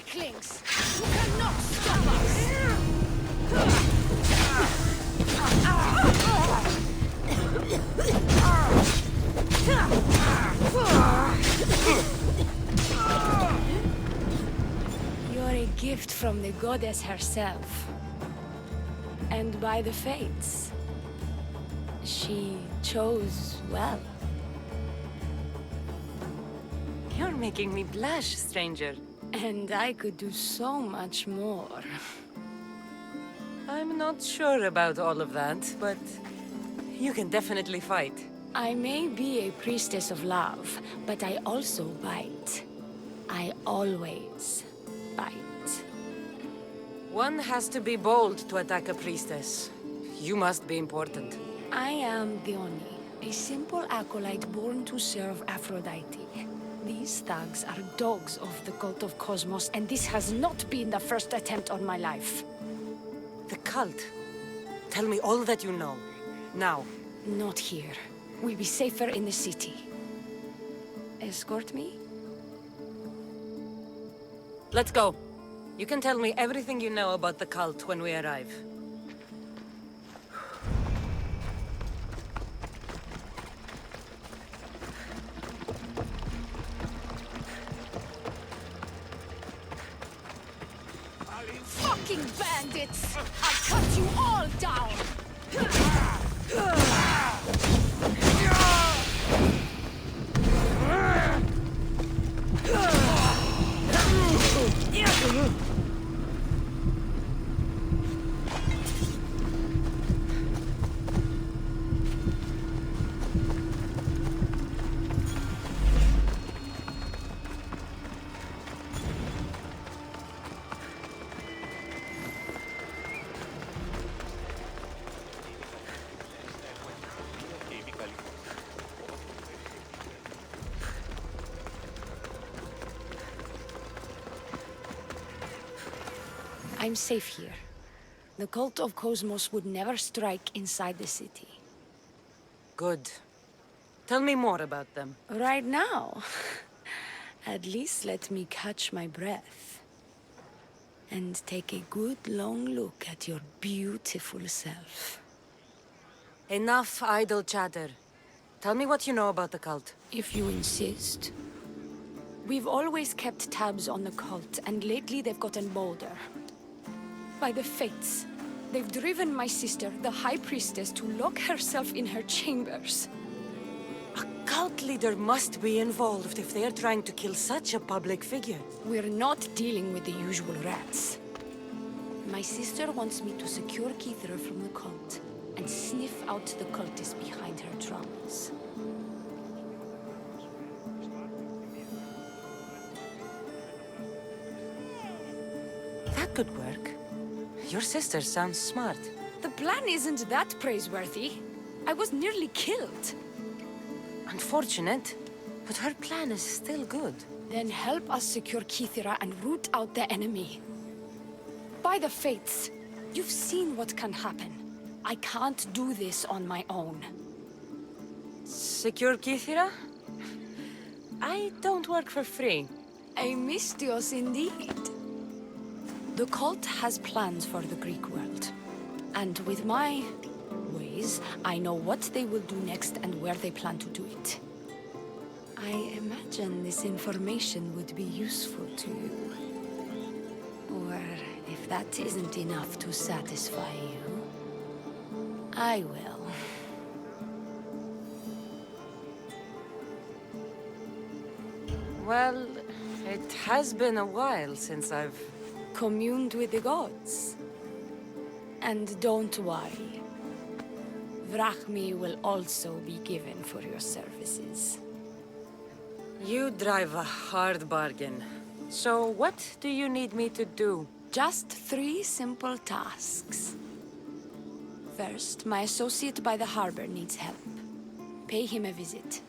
weaklings! You cannot stop us! You're a gift from the goddess herself. And by the fates. She chose well. You're making me blush, stranger. And I could do so much more. I'm not sure about all of that, but you can definitely fight. I may be a priestess of love, but I also bite. I always bite. One has to be bold to attack a priestess. You must be important. I am Dione, a simple acolyte born to serve Aphrodite. These thugs are dogs of the cult of Cosmos, and this has not been the first attempt on my life. The cult? Tell me all that you know. Now. Not here. We'll be safer in the city. Escort me? Let's go. You can tell me everything you know about the cult when we arrive. Fucking bandits! I'll cut you all down! I'm safe here. The cult of Cosmos would never strike inside the city. Good. Tell me more about them. Right now? At least let me catch my breath. And take a good long look at your beautiful self. Enough idle chatter. Tell me what you know about the cult. If you insist. We've always kept tabs on the cult, and lately they've gotten bolder. By the fates, they've driven my sister, the High Priestess, to lock herself in her chambers. A cult leader must be involved if they are trying to kill such a public figure. We're not dealing with the usual rats. My sister wants me to secure Keithra from the cult, and sniff out the cultists behind her troubles. That could work. Your sister sounds smart. The plan isn't that praiseworthy. I was nearly killed. Unfortunate, but her plan is still good. Then help us secure Keithra and root out the enemy. By the fates, you've seen what can happen. I can't do this on my own. Secure Kithira? I don't work for free. A mystios indeed. The cult has plans for the Greek world. And with my ways, I know what they will do next and where they plan to do it. I imagine this information would be useful to you. Or if that isn't enough to satisfy you, I will. Well, it has been a while since I've communed with the gods. And don't worry. Vrachmi will also be given for your services. You drive a hard bargain. So what do you need me to do? Just 3 simple tasks. First, my associate by the harbor needs help. Pay him a visit.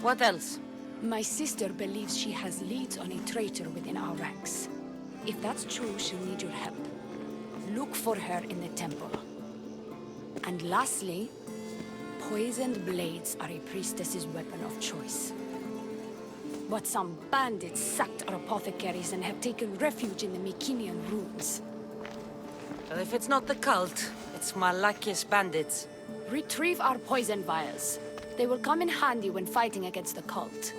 What else? My sister believes she has leads on a traitor within our ranks. If that's true, she'll need your help. Look for her in the temple. And lastly, poisoned blades are a priestess's weapon of choice. But some bandits sacked our apothecaries and have taken refuge in the Mycenian ruins. Well, if it's not the cult, it's Malakis bandits. Retrieve our poison vials. They will come in handy when fighting against the cult.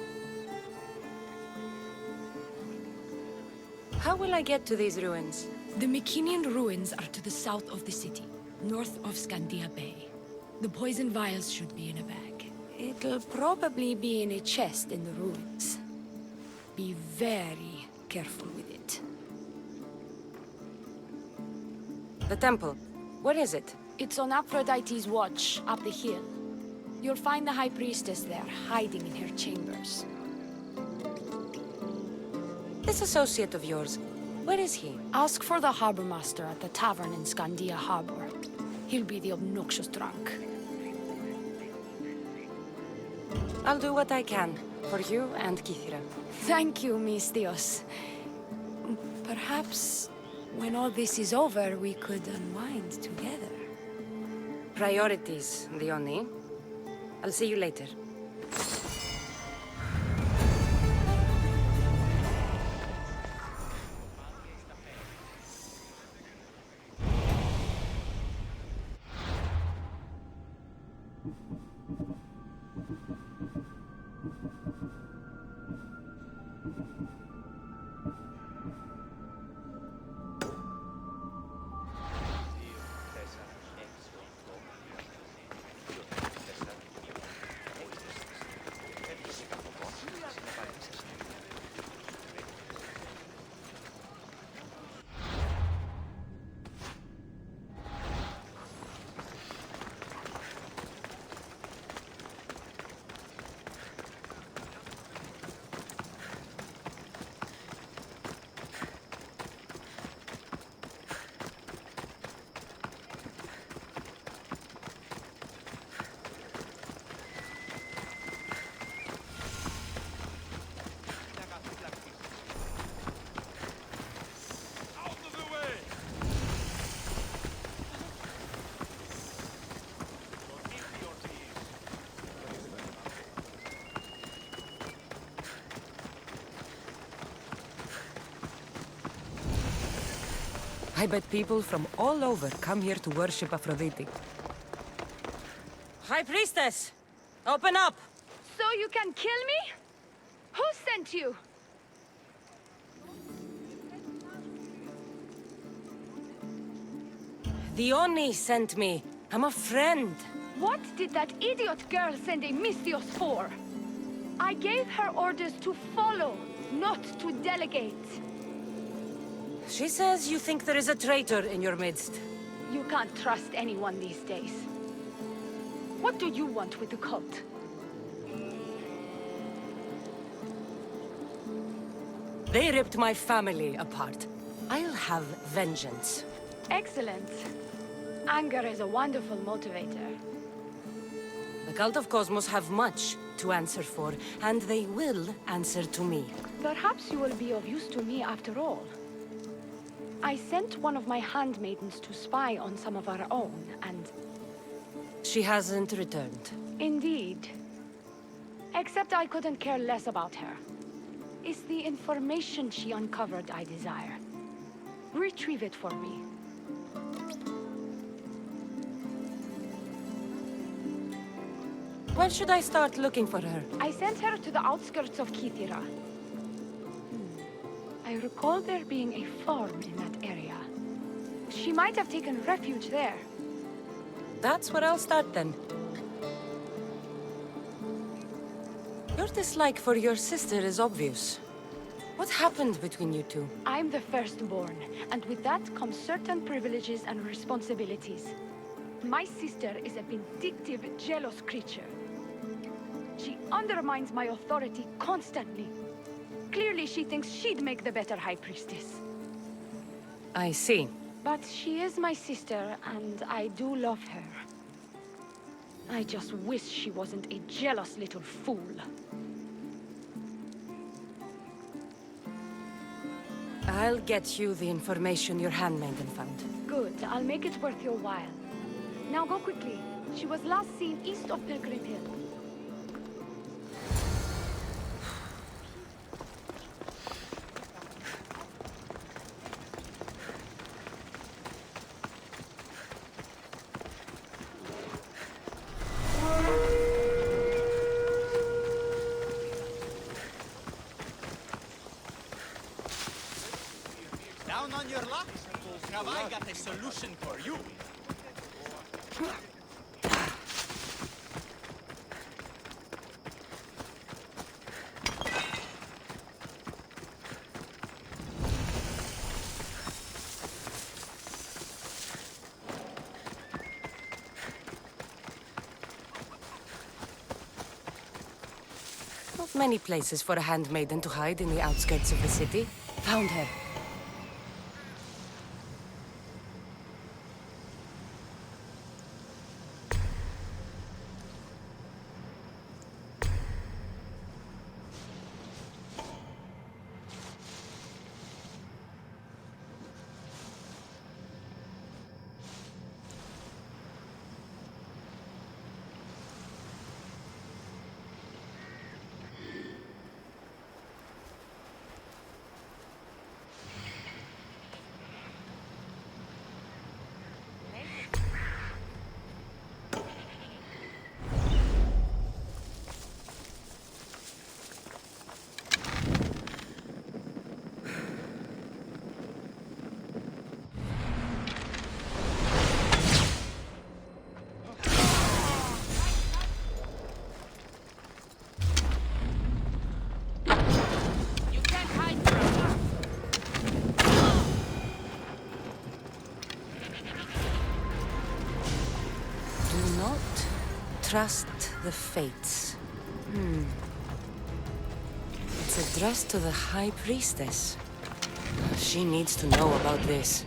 How will I get to these ruins? The Mycenian ruins are to the south of the city, north of Scandia Bay. The poison vials should be in a bag. It'll probably be in a chest in the ruins. Be very careful with it. The temple. Where is it? It's on Aphrodite's watch, up the hill. You'll find the High Priestess there, hiding in her chambers. This associate of yours, where is he? Ask for the harbor master at the tavern in Scandia Harbor. He'll be the obnoxious drunk. I'll do what I can, for you and Kithira. Thank you, Miss Dios. Perhaps, when all this is over, we could unwind together. Priorities, Diony. I'll see you later. I bet people from all over come here to worship Aphrodite. High Priestess! Open up! So you can kill me? Who sent you? Diony sent me. I'm a friend. What did that idiot girl send a Mystios for? I gave her orders to follow, not to delegate. She says you think there is a traitor in your midst. You can't trust anyone these days. What do you want with the cult? They ripped my family apart. I'll have vengeance. Excellent. Anger is a wonderful motivator. The Cult of Cosmos have much to answer for, and they will answer to me. Perhaps you will be of use to me after all. I sent one of my handmaidens to spy on some of our own, and... She hasn't returned. Indeed. Except I couldn't care less about her. It's the information she uncovered I desire. Retrieve it for me. When should I start looking for her? I sent her to the outskirts of Kithira. I recall there being a farm in that area. She might have taken refuge there. That's where I'll start then. Your dislike for your sister is obvious. What happened between you two? I'm the firstborn, and with that comes certain privileges and responsibilities. My sister is a vindictive, jealous creature. She undermines my authority constantly. Clearly, she thinks she'd make the better High Priestess. I see. But she is my sister, and I do love her. I just wish she wasn't a jealous little fool. I'll get you the information your handmaiden found. Good, I'll make it worth your while. Now go quickly. She was last seen east of Pilgrim Hill. down on your luck? Have I got a solution for you? Not many places for a handmaiden to hide in the outskirts of the city. Found her. Do not trust the fates. It's addressed to the High Priestess. She needs to know about this.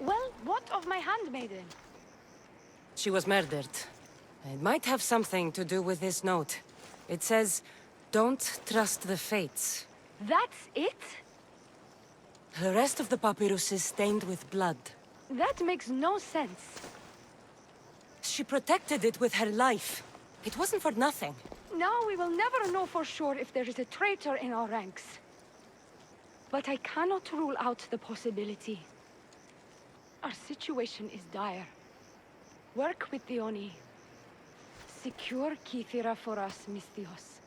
Well, what of my handmaiden? She was murdered. It might have something to do with this note. It says, "Don't trust the fates." That's it? The rest of the papyrus is stained with blood. That makes no sense. She protected it with her life. It wasn't for nothing. Now we will never know for sure if there is a traitor in our ranks. But I cannot rule out the possibility. Our situation is dire. Work with the Oni. Secure Kithira for us, Misthios.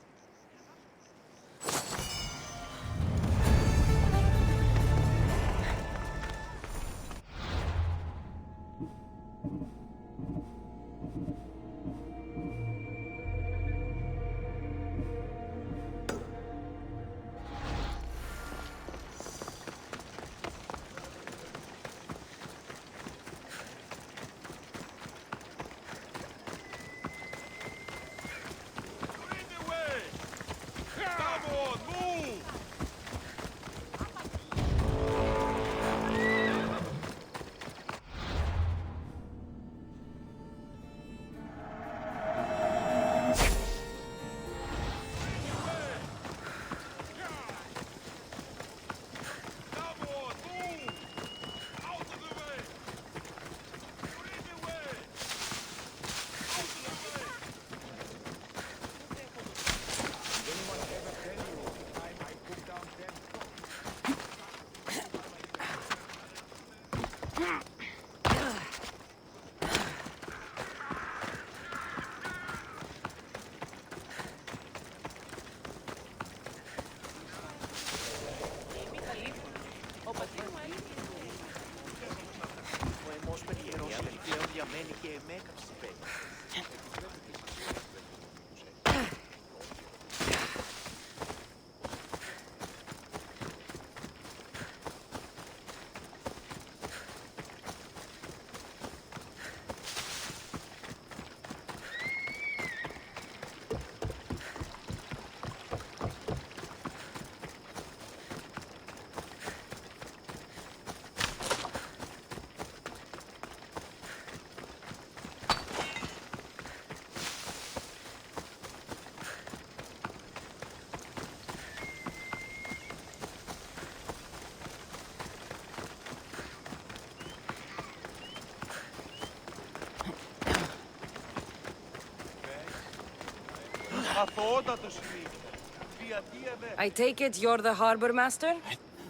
I take it you're the harbor master?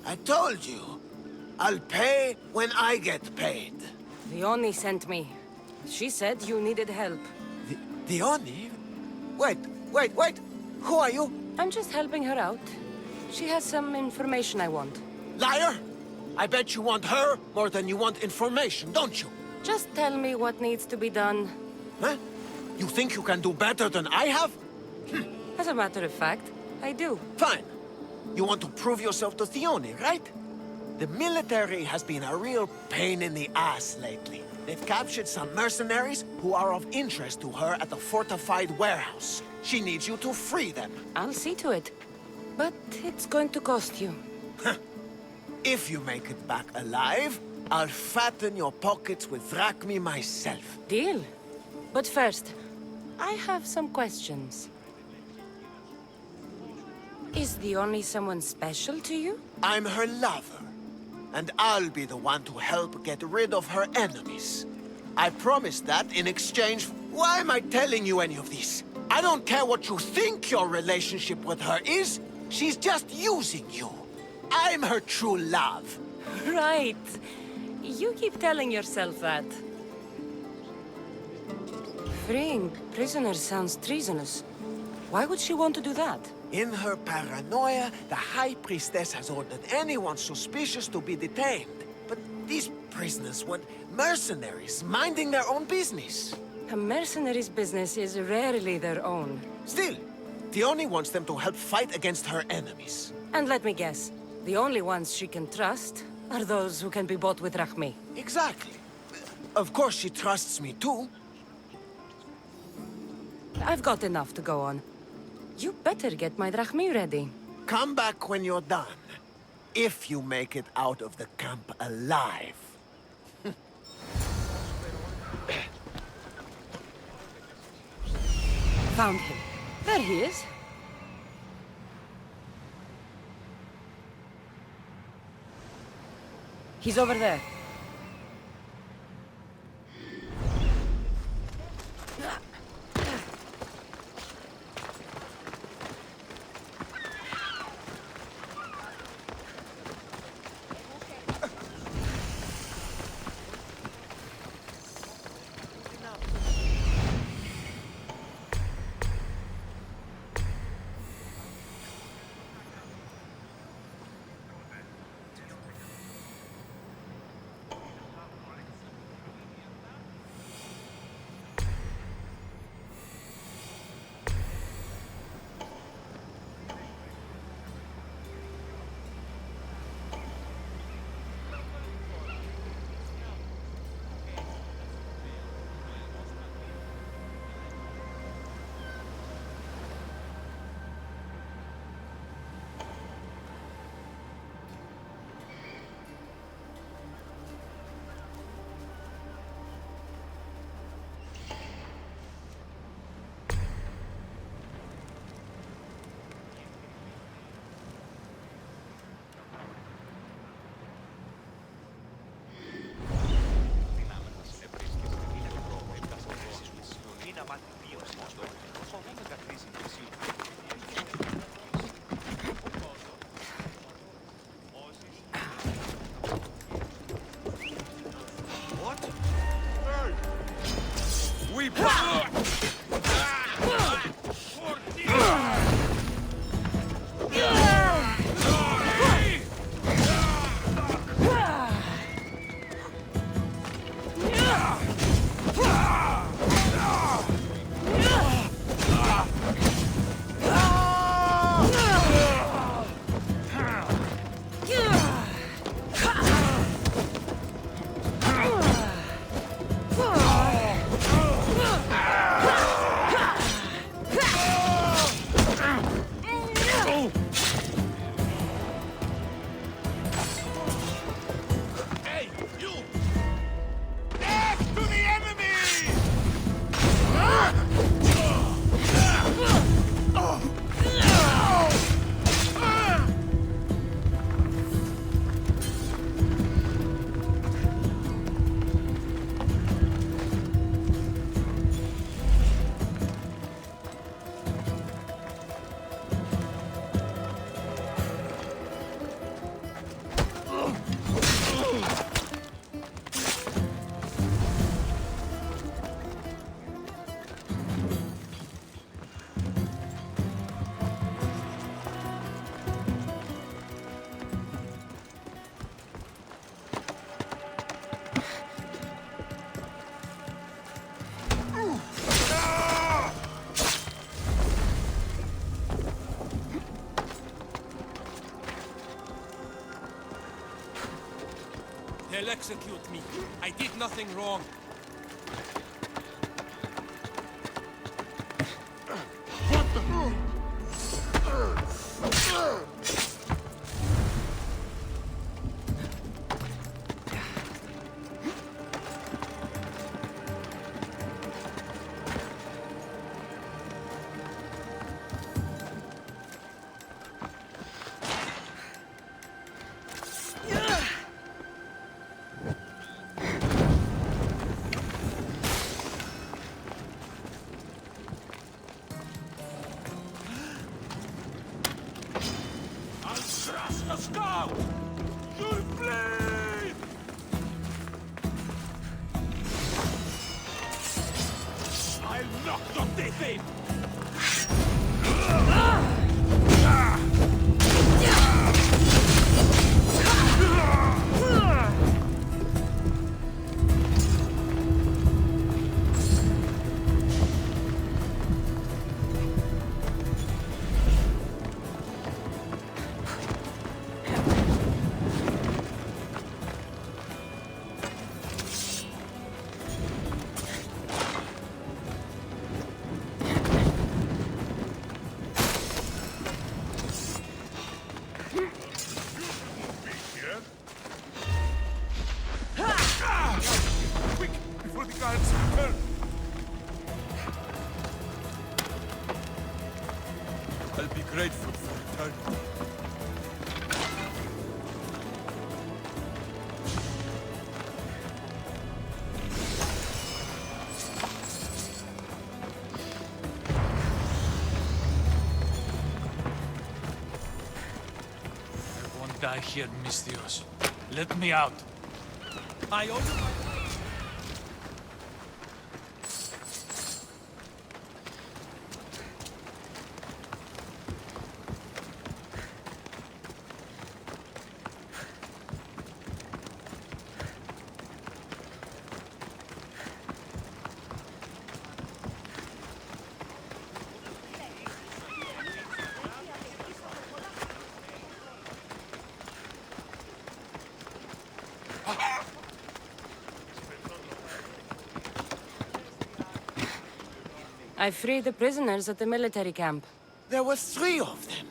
I told you. I'll pay when I get paid. Leonie sent me. She said you needed help. Dione? Wait. Who are you? I'm just helping her out. She has some information I want. Liar! I bet you want her more than you want information, don't you? Just tell me what needs to be done. Huh? You think you can do better than I have? As a matter of fact, I do. Fine. You want to prove yourself to Thione, right? The military has been a real pain in the ass lately. They've captured some mercenaries who are of interest to her at the fortified warehouse. She needs you to free them. I'll see to it. But it's going to cost you. If you make it back alive, I'll fatten your pockets with drachmi myself. Deal. But first, I have some questions. Is the only someone special to you? I'm her lover, and I'll be the one to help get rid of her enemies. I promised that in exchange. Why am I telling you any of this? I don't care what you think your relationship with her is. She's just using you. I'm her true love. Right. You keep telling yourself that. Freeing prisoners sounds treasonous. Why would she want to do that? In her paranoia, the High Priestess has ordered anyone suspicious to be detained. But these prisoners were mercenaries, minding their own business. A mercenary's business is rarely their own. Still, Thione wants them to help fight against her enemies. And let me guess, the only ones she can trust are those who can be bought with drachmi. Exactly. Of course she trusts me too. I've got enough to go on. You better get my drachmi ready. Come back when you're done. If you make it out of the camp alive. Found him. There he is. He's over there. They'll execute me. I did nothing wrong. Let's go! You'll bleed! I'll knock your teeth in! I'll be grateful for eternity. I won't die here, Mistios. Let me out. I owe you my life. I freed the prisoners at the military camp. There were 3 of them.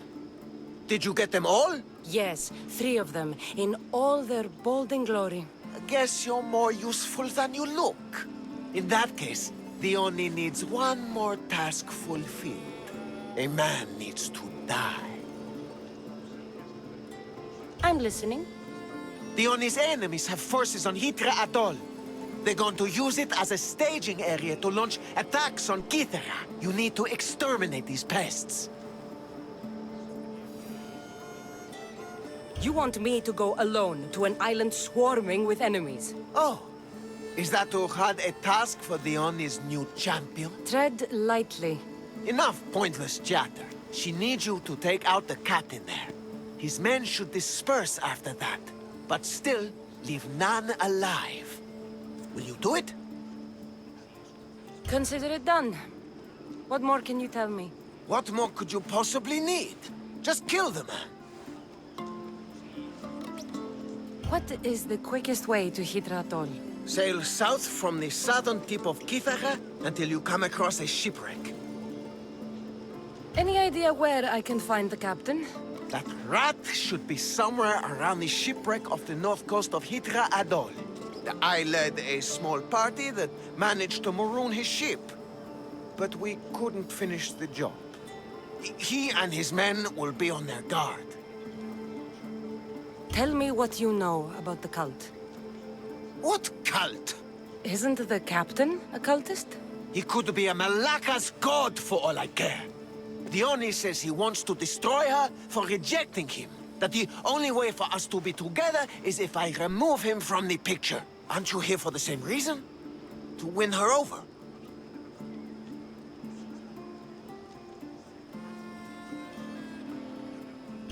Did you get them all? Yes, 3 of them, in all their bolden glory. I guess you're more useful than you look. In that case, the Oni needs one more task fulfilled. A man needs to die. I'm listening. The Oni's enemies have forces on Hydra Atoll. They're going to use it as a staging area to launch attacks on Kythera. You need to exterminate these pests. You want me to go alone to an island swarming with enemies? Oh, is that Uhad a task for the Oni's new champion? Tread lightly. Enough pointless chatter. She needs you to take out the captain there. His men should disperse after that, but still leave none alive. Will you do it? Consider it done. What more can you tell me? What more could you possibly need? Just kill the man. What is the quickest way to Hydra Atoll? Sail south from the southern tip of Kythera until you come across a shipwreck. Any idea where I can find the captain? That rat should be somewhere around the shipwreck off the north coast of Hydra Atoll. I led a small party that managed to maroon his ship. But we couldn't finish the job. He and his men will be on their guard. Tell me what you know about the cult. What cult? Isn't the captain a cultist? He could be a Malaka's god for all I care. The Oni says he wants to destroy her for rejecting him. That the only way for us to be together is if I remove him from the picture. Aren't you here for the same reason? To win her over?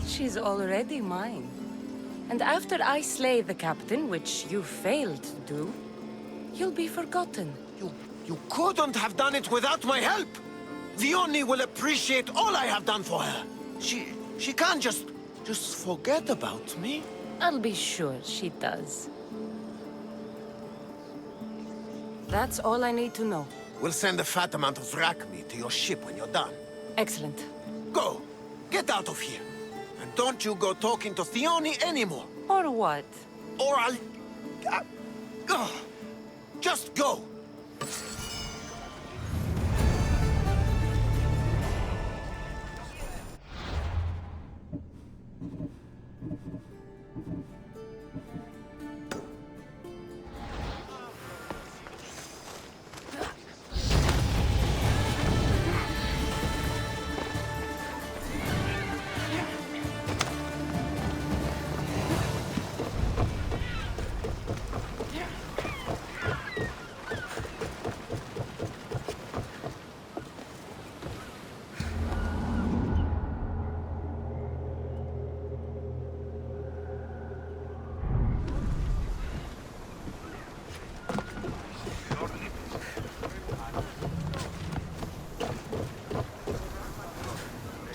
She's already mine. And after I slay the captain, which you failed to do, you'll be forgotten. You couldn't have done it without my help! The Oni will appreciate all I have done for her. She can't just forget about me. I'll be sure she does. That's all I need to know. We'll send a fat amount of wrack meat to your ship when you're done. Excellent. Go! Get out of here! And don't you go talking to Theoni anymore! Or what? Or I'll... Just go!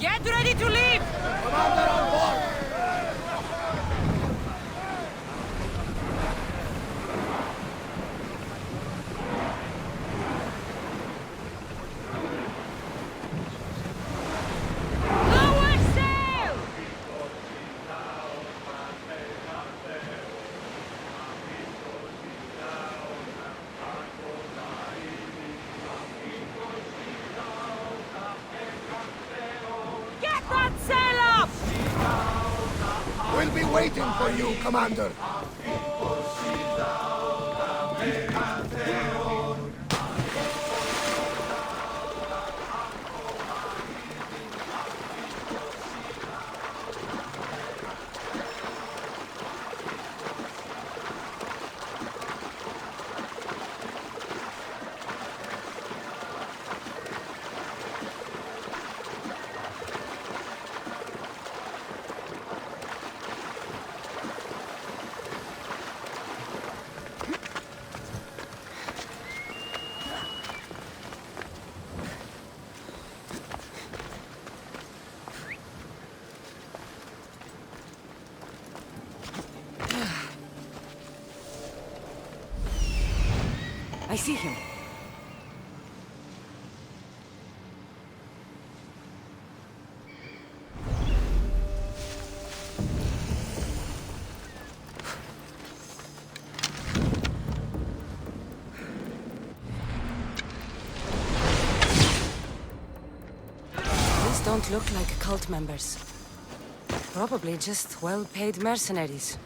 Get ready to leave! Commander on board! Lower sail! Get that sail up! We'll be waiting for you, Commander. I see him. These don't look like cult members. Probably just well-paid mercenaries.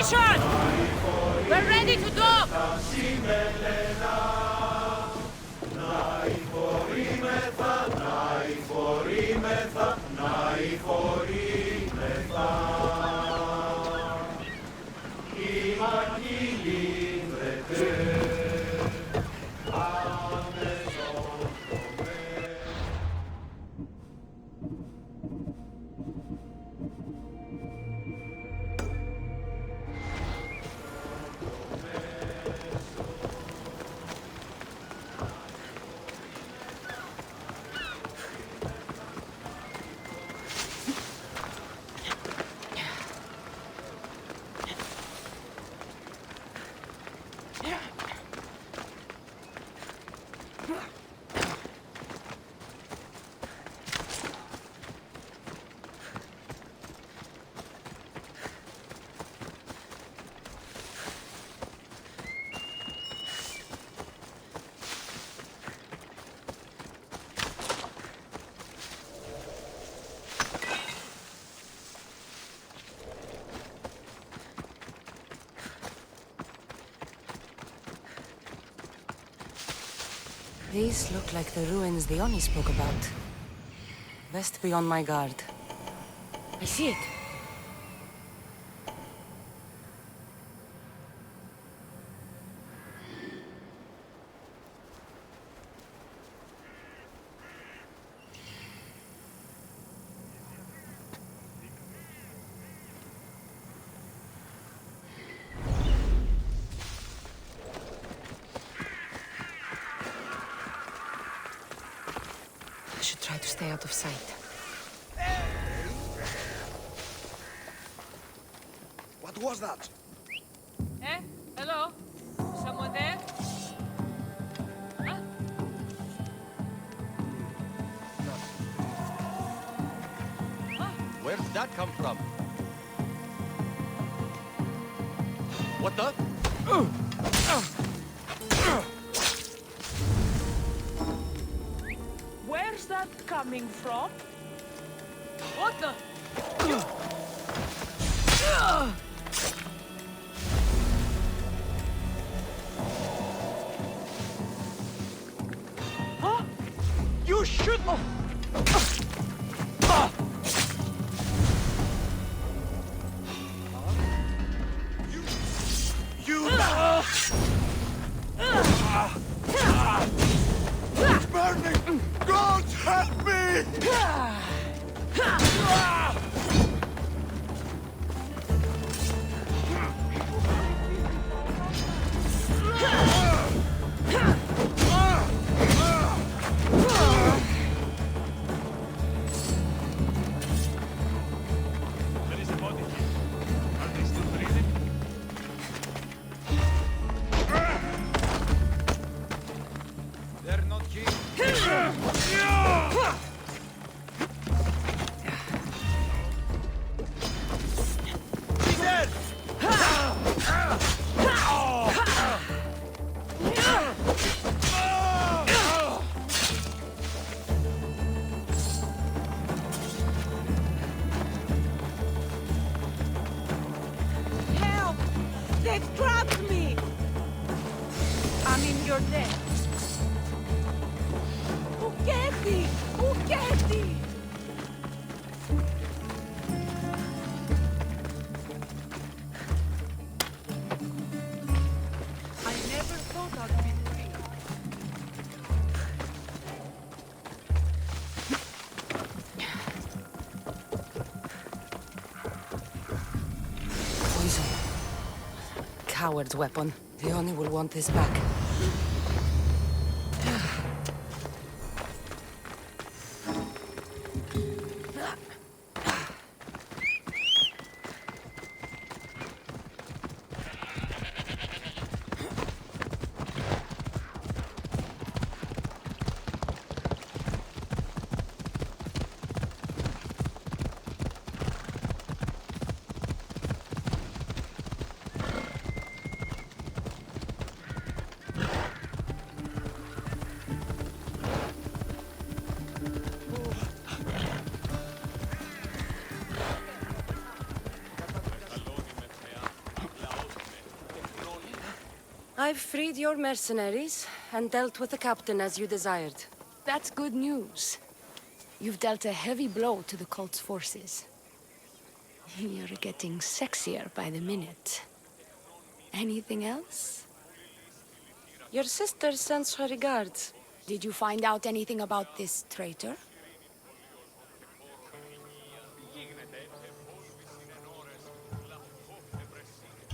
Position! We're ready to dock! These look like the ruins the Oni spoke about. Best be on my guard. I see it. I should try to stay out of sight. What was that? Eh? Hello? Someone there? Huh? Where did that come from? What the? Where's that coming from? What the? Huh? You should... You... It's burning! God help me! There is a body here. Are they still breathing? They're not here. Help! They've trapped me! I'm in your debt. Uketi! Uketi! I never thought I'd be free. Poison. Coward's weapon. The Oni will want this back. I've freed your mercenaries and dealt with the captain as you desired. That's good news. You've dealt a heavy blow to the cult's forces. You're getting sexier by the minute. Anything else? Your sister sends her regards. Did you find out anything about this traitor?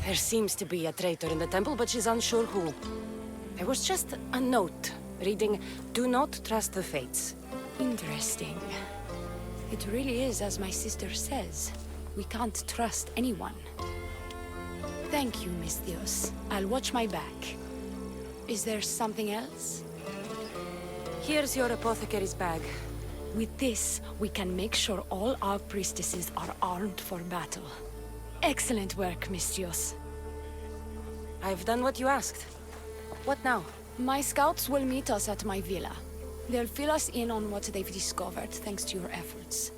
There seems to be a traitor in the temple, but she's unsure who. There was just a note reading, "Do not trust the fates." Interesting. It really is as my sister says. We can't trust anyone. Thank you, Misthios. I'll watch my back. Is there something else? Here's your apothecary's bag. With this, we can make sure all our priestesses are armed for battle. Excellent work, Misthios. I've done what you asked. What now? My scouts will meet us at my villa. They'll fill us in on what they've discovered, thanks to your efforts.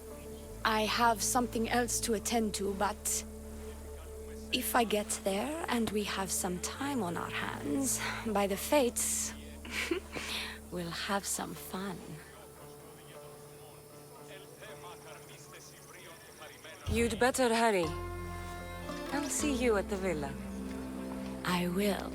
I have something else to attend to, but... if I get there and we have some time on our hands, by the fates, we'll have some fun. You'd better hurry. I'll see you at the villa. I will.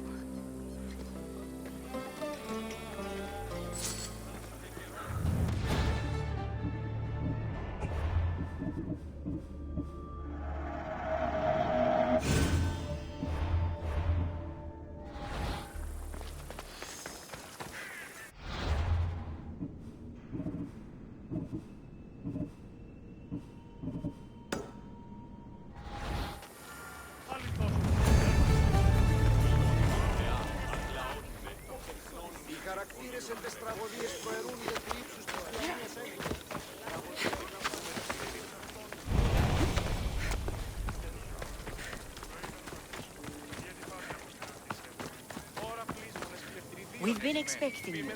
We've been expecting you.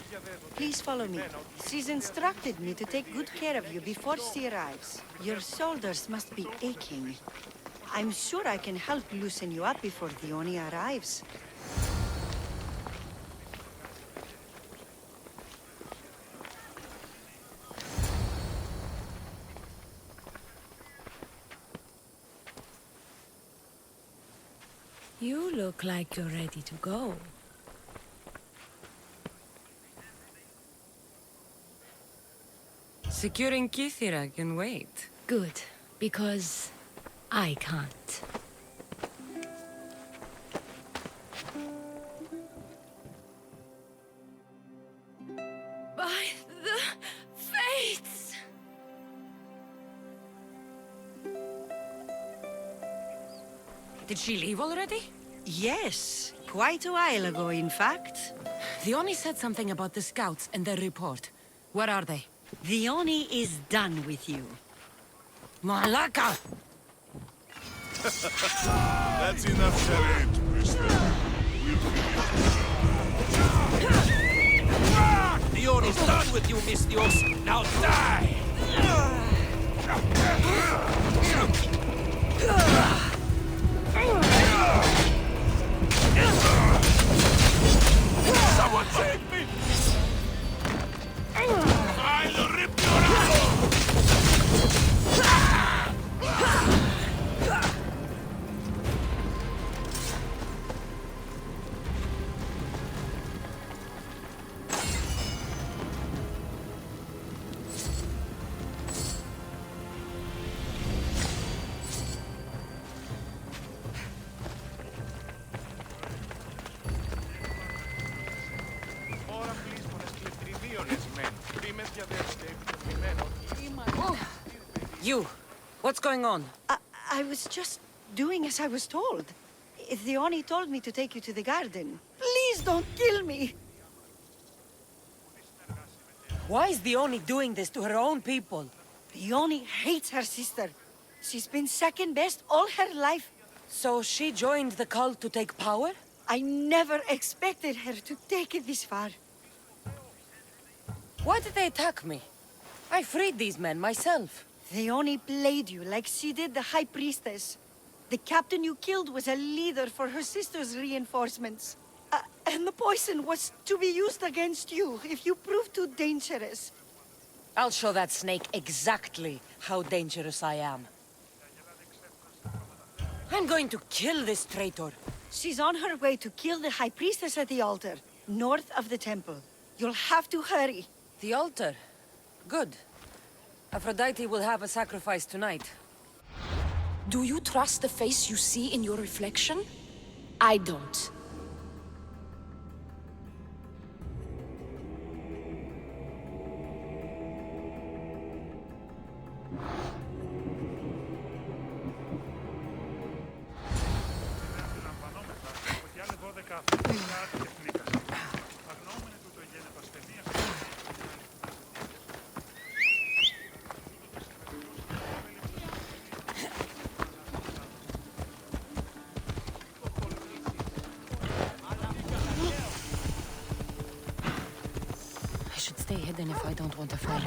Please follow me. She's instructed me to take good care of you before she arrives. Your shoulders must be aching. I'm sure I can help loosen you up before Dione arrives. You look like you're ready to go. Securing Kithira can wait. Good, because I can't. By the fates! Did she leave already? Yes, quite a while ago, in fact. Dione said something about the scouts and their report. Where are they? Dione is done with you. Malaka! That's enough charade, priestess. Dione's done with you, Misthios. Now die! Someone take me! I'll rip your ass! You! What's going on? I was just doing as I was told. Dione told me to take you to the garden. Please don't kill me! Why is Dione doing this to her own people? Dione hates her sister. She's been second best all her life. So she joined the cult to take power? I never expected her to take it this far. Why did they attack me? I freed these men myself. Dione played you like she did the High Priestess. The captain you killed was a leader for her sister's reinforcements. And the poison was to be used against you if you prove too dangerous. I'll show that snake exactly how dangerous I am. I'm going to kill this traitor. She's on her way to kill the High Priestess at the altar, north of the temple. You'll have to hurry. The altar? Good. Aphrodite will have a sacrifice tonight. Do you trust the face you see in your reflection? I don't. I should stay hidden if I don't want a fight.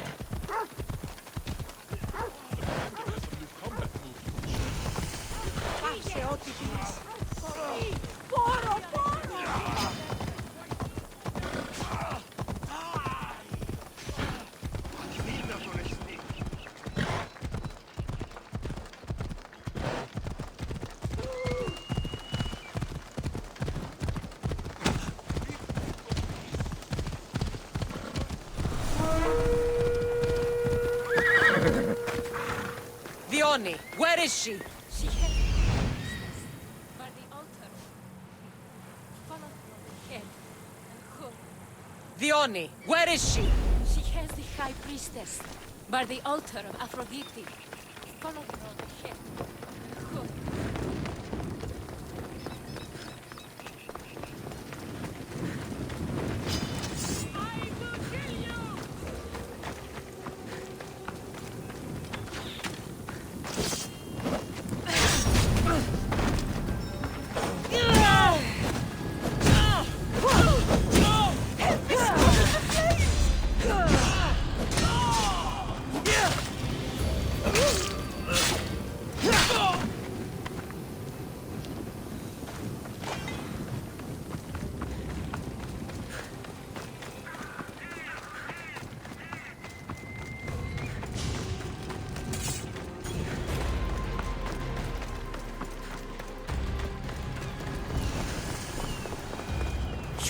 Πάσε ό,τι πεις. Πόρο, πόρο! Vioni, where is she? She has by the altar. Follow the head and hook. Vioni, where is she? She has the High Priestess by the altar of Aphrodite. Follow the head and hook.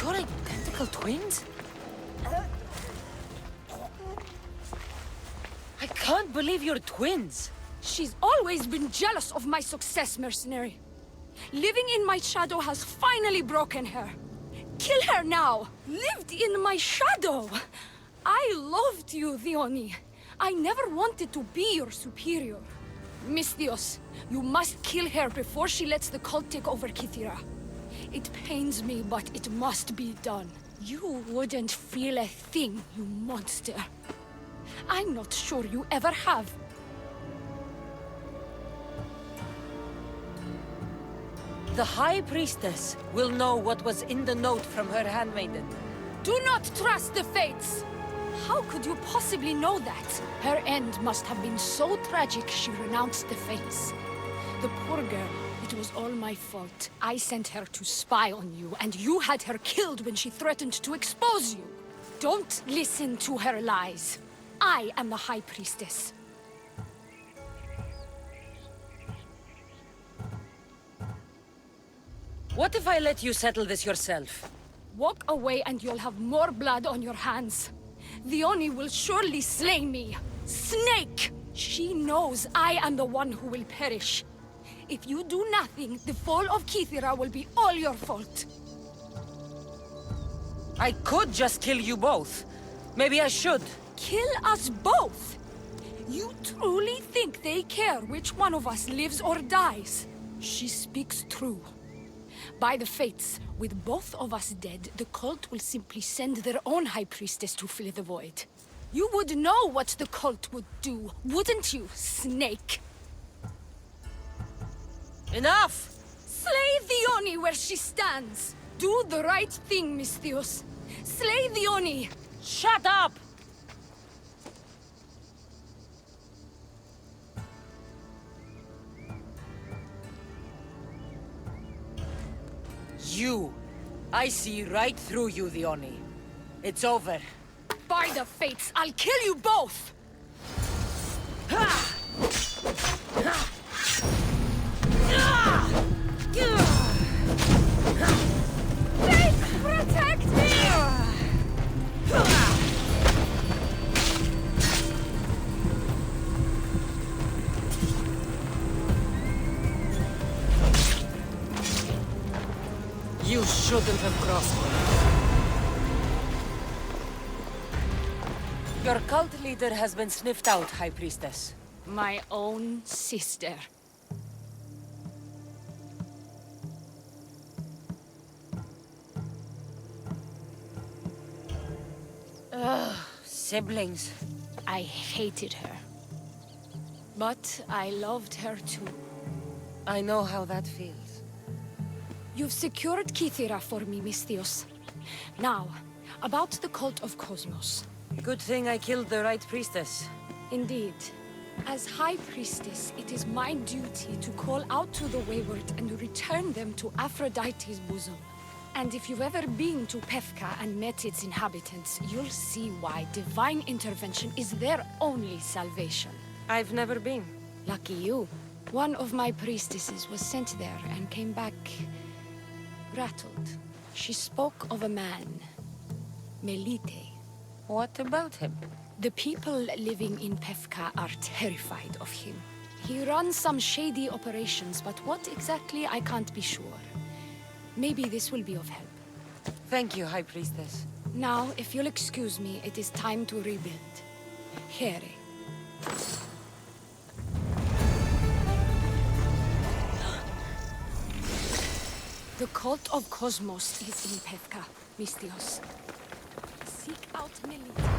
You're identical twins? I can't believe you're twins. She's always been jealous of my success, mercenary. Living in my shadow has finally broken her. Kill her now! Lived in my shadow! I loved you, Dione. I never wanted to be your superior. Misthios, you must kill her before she lets the cult take over Kythera. It pains me, but it must be done. You wouldn't feel a thing, you monster. I'm not sure you ever have. The High Priestess will know what was in the note from her handmaiden. Do not trust the fates! How could you possibly know that? Her end must have been so tragic she renounced the fates. The poor girl, it was all my fault. I sent her to spy on you, and you had her killed when she threatened to expose you. Don't listen to her lies. I am the High Priestess. What if I let you settle this yourself? Walk away and you'll have more blood on your hands. Dione will surely slay me. Snake! She knows I am the one who will perish. If you do nothing, the fall of Kythera will be all your fault. I could just kill you both. Maybe I should. Kill us both? You truly think they care which one of us lives or dies? She speaks true. By the fates, with both of us dead, the cult will simply send their own High Priestess to fill the void. You would know what the cult would do, wouldn't you, Snake? Enough! Slay Dione where she stands! Do the right thing, Misthios. Slay Dione! Shut up! You I see right through you, Dione. It's over. By the fates, I'll kill you both! Fates, protect me! You shouldn't have crossed me. Your cult leader has been sniffed out, High Priestess. My own sister. Siblings. I hated her. But I loved her too. I know how that feels. You've secured Kythera for me, Misthios. Now, about the cult of Cosmos. Good thing I killed the right priestess. Indeed. As High Priestess, it is my duty to call out to the wayward and return them to Aphrodite's bosom. And if you've ever been to Pefka and met its inhabitants, you'll see why divine intervention is their only salvation. I've never been. Lucky you. One of my priestesses was sent there and came back rattled. She spoke of a man, Melite. What about him? The people living in Pefka are terrified of him. He runs some shady operations, but what exactly I can't be sure. Maybe this will be of help. Thank you, High Priestess. Now, if you'll excuse me, it is time to rebuild. Here. The cult of Cosmos is in Pefka, Misthios. Seek out Melite.